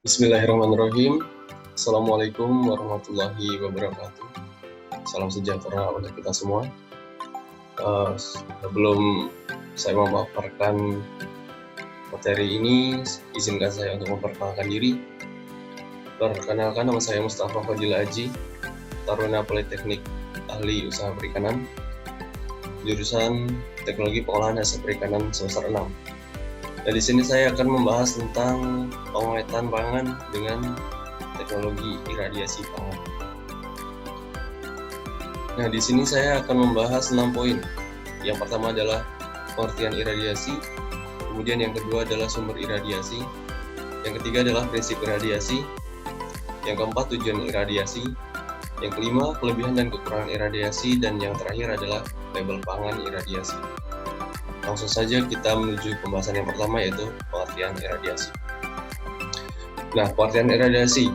Bismillahirrahmanirrahim. Assalamualaikum warahmatullahi wabarakatuh. Salam sejahtera untuk kita semua. Sebelum saya memaparkan materi ini, izinkan saya untuk memperkenalkan diri. Perkenalkan, nama saya Mustafa Fadil Aji, Taruna Politeknik Ahli Usaha Perikanan, jurusan Teknologi Pengolahan Hasil Perikanan semester 6. Nah, di sini saya akan membahas tentang pengawetan pangan dengan teknologi iradiasi pangan. Nah, di sini saya akan membahas 6 poin. Yang pertama adalah pengertian iradiasi, kemudian yang kedua adalah sumber iradiasi, yang ketiga adalah prinsip iradiasi, yang keempat tujuan iradiasi, yang kelima kelebihan dan kekurangan iradiasi, dan yang terakhir adalah label pangan iradiasi. Langsung saja kita menuju pembahasan yang pertama, yaitu pengertian iradiasi. Nah, pengertian iradiasi.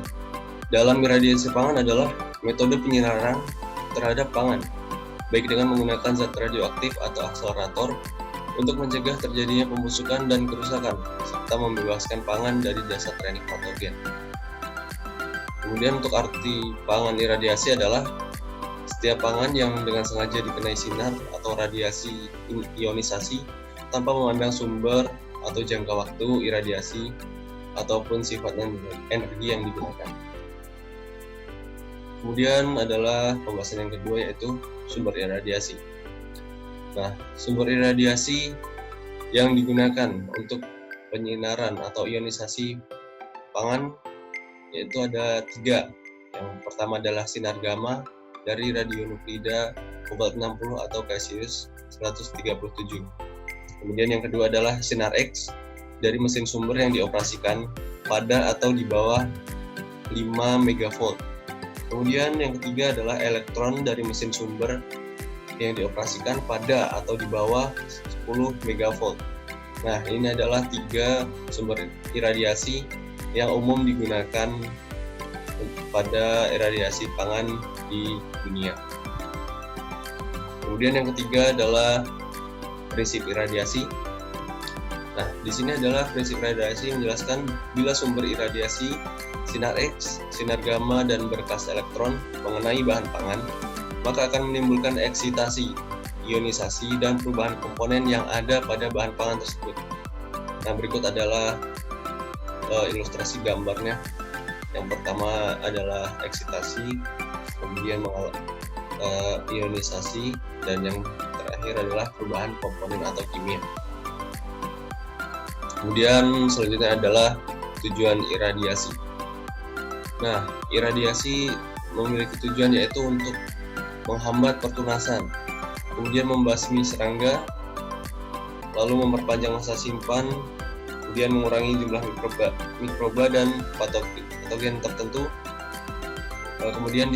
Dalam iradiasi pangan adalah metode penyinaran terhadap pangan, baik dengan menggunakan zat radioaktif atau akselerator untuk mencegah terjadinya pembusukan dan kerusakan, serta membebaskan pangan dari dasar transik patogen. Kemudian untuk arti pangan iradiasi adalah setiap pangan yang dengan sengaja dikenai sinar atau radiasi ionisasi tanpa memandang sumber atau jangka waktu iradiasi ataupun sifat energi yang digunakan. Kemudian adalah pembahasan yang kedua, yaitu sumber iradiasi. Nah, sumber iradiasi yang digunakan untuk penyinaran atau ionisasi pangan yaitu ada 3. Yang pertama adalah sinar gamma dari radionukleida kobalt-60 atau Caesius 137. Kemudian yang kedua adalah sinar X dari mesin sumber yang dioperasikan pada atau di bawah 5 MV. Kemudian yang ketiga adalah elektron dari mesin sumber yang dioperasikan pada atau di bawah 10 MV. Nah, ini adalah 3 sumber iradiasi yang umum digunakan pada iradiasi pangan di dunia. Kemudian yang ketiga adalah prinsip iradiasi. Nah, di sini adalah prinsip iradiasi menjelaskan bila sumber iradiasi sinar X, sinar gamma, dan berkas elektron mengenai bahan pangan, maka akan menimbulkan eksitasi, ionisasi, dan perubahan komponen yang ada pada bahan pangan tersebut. Nah, berikut adalah ilustrasi gambarnya. Yang pertama adalah eksitasi, kemudian ionisasi, dan yang terakhir adalah perubahan komponen atau kimia. Kemudian selanjutnya adalah tujuan iradiasi. Nah, iradiasi memiliki tujuan yaitu untuk menghambat pertunasan, kemudian membasmi serangga, lalu memperpanjang masa simpan, kemudian mengurangi jumlah mikroba dan patogen tertentu, kemudian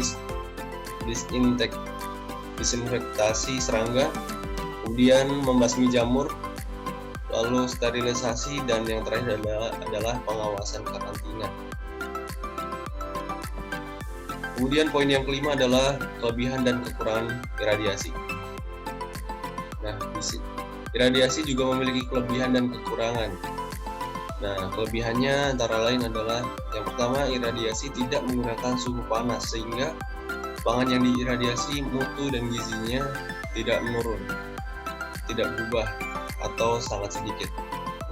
disinfektasi serangga, kemudian membasmi jamur, lalu sterilisasi, dan yang terakhir adalah pengawasan karantina. Kemudian poin yang kelima adalah kelebihan dan kekurangan iradiasi. Nah, iradiasi juga memiliki kelebihan dan kekurangan. Nah, kelebihannya antara lain adalah yang pertama, iradiasi tidak menggunakan suhu panas sehingga pangan yang diiradiasi mutu dan gizinya tidak menurun, tidak berubah atau sangat sedikit.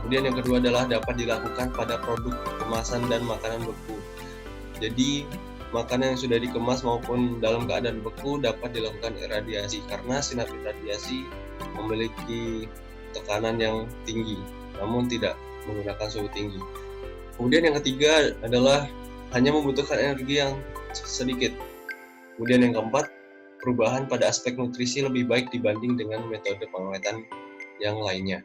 Kemudian yang kedua adalah dapat dilakukan pada produk kemasan dan makanan beku. Jadi makanan yang sudah dikemas maupun dalam keadaan beku dapat dilakukan iradiasi karena sinar iradiasi memiliki tekanan yang tinggi namun tidak menggunakan suhu tinggi. Kemudian yang ketiga adalah hanya membutuhkan energi yang sedikit. Kemudian yang keempat, perubahan pada aspek nutrisi lebih baik dibanding dengan metode pengawetan yang lainnya.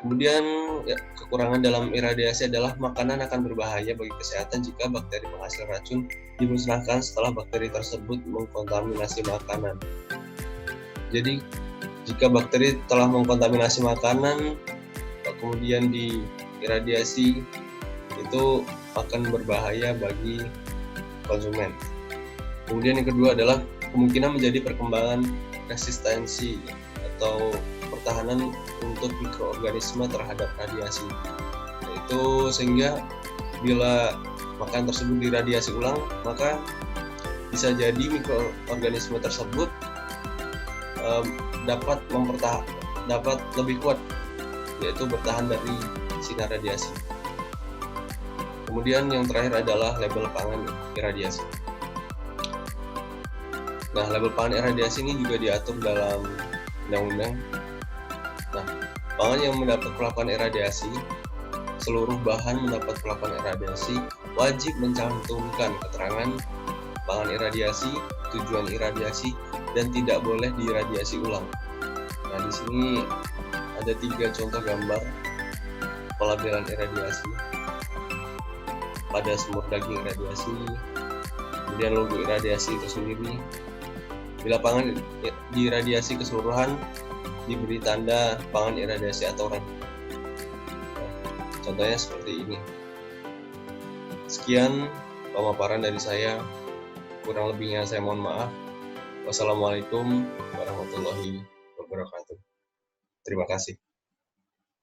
Kemudian kekurangan dalam iradiasi adalah makanan akan berbahaya bagi kesehatan jika bakteri penghasil racun dimusnahkan setelah bakteri tersebut mengkontaminasi makanan. Jadi jika bakteri telah mengkontaminasi makanan kemudian diiradiasi, itu akan berbahaya bagi konsumen. Kemudian yang kedua adalah kemungkinan menjadi perkembangan resistensi atau pertahanan untuk mikroorganisme terhadap radiasi. Itu sehingga bila makanan tersebut diradiasi ulang, maka bisa jadi mikroorganisme tersebut dapat lebih kuat, yaitu bertahan dari sinar radiasi. Kemudian yang terakhir adalah label pangan iradiasi. Nah, label pangan iradiasi ini juga diatur dalam undang-undang. Nah, pangan yang mendapat perlakuan iradiasi, seluruh bahan mendapat perlakuan iradiasi wajib mencantumkan keterangan pangan iradiasi, tujuan iradiasi, dan tidak boleh diradiasi ulang. Nah, di sini ada 3 contoh gambar pelabelan iradiasi. Pada semur daging iradiasi, kemudian logo iradiasi itu sendiri. Bila pangan diradiasi keseluruhan, diberi tanda pangan iradiasi atau red. Nah, contohnya seperti ini. Sekian pemaparan dari saya. Kurang lebihnya saya mohon maaf. Wassalamualaikum warahmatullahi wabarakatuh. Terima kasih.